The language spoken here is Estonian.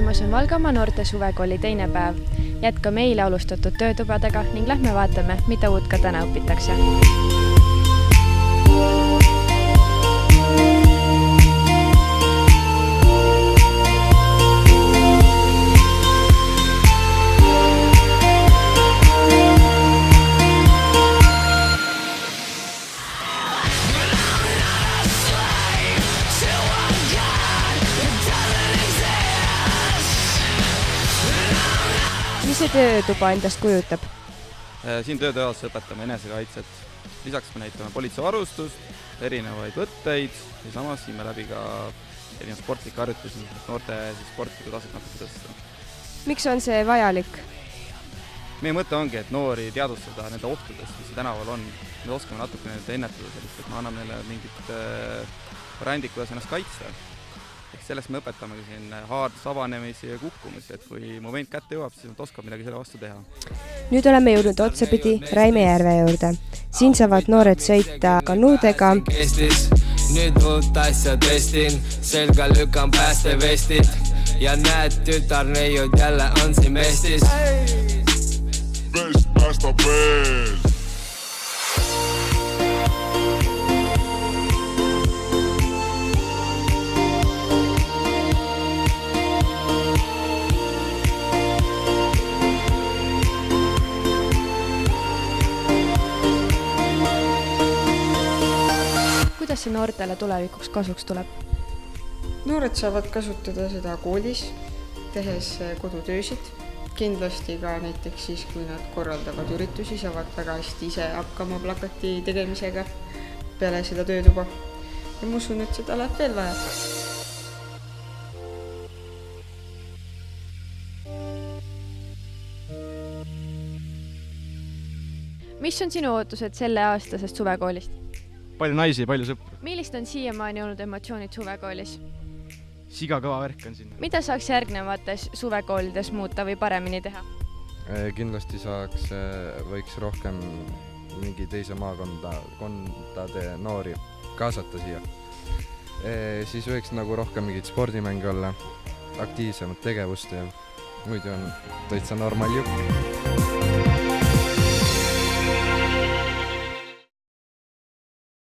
Toimumas on Valgamaa noorte suvekooli teine päev. Jätkame eile alustatud töötubadega ning lähme vaatame, mida uut ka täna õpitakse. Mis see töötuba endast kujutab? Siin töötoas õpetame enesekaitset. Lisaks me näitame politseivarustust, erinevaid võtteid ja samas siin me läbi ka erinevaid sportlikke harjutusi, et noorte sportlikku taset natuke tõsta. Miks on see vajalik? Meie mõte ongi, et noori teadvustada nende ohtudest, mis tänaval on. Me oskame natuke nende ennetada sellist, et me anname neile mingid variandid, kuidas ennast kaitsta. Sellest me õpetamegi siin sabanemisi ja kukkumisi, et kui moment kätte jõuab, siis nad oskab midagi selle vastu teha. Nüüd oleme jõudnud otsapidi Räime järve juurde. Siin saavad noored sõita kanuudega. Nüüd uut asja testin, selga lükan päästevestid ja näed, tütar neiud jälle on siin mestis. Vest päästab veel. Kuidas see noortele tulevikuks kasuks tuleb? Noored saavad kasutada seda koolis, tehes kodutöösid. Kindlasti ka näiteks siis, kui nad korraldavad üritusi, saavad väga hästi ise hakkama plakati tegemisega peale seda töötuba. Ja ma usun, et seda läheb veel vaja. Mis on sinu ootused selle aastasest suvekoolist? Palju naisi, palju sõpru. Millist on siiamaani olnud emotsioonid suvekoolis? Siga kõva värk on siin. Mida saaks järgnevates suvekoolides muuta või paremini teha? Kindlasti võiks rohkem mingi teise maakondade noori kaasata siia. Siis võiks nagu rohkem mingid spordimänge olla, aktiivsemat tegevust ja muidu on täitsa normaal jupp.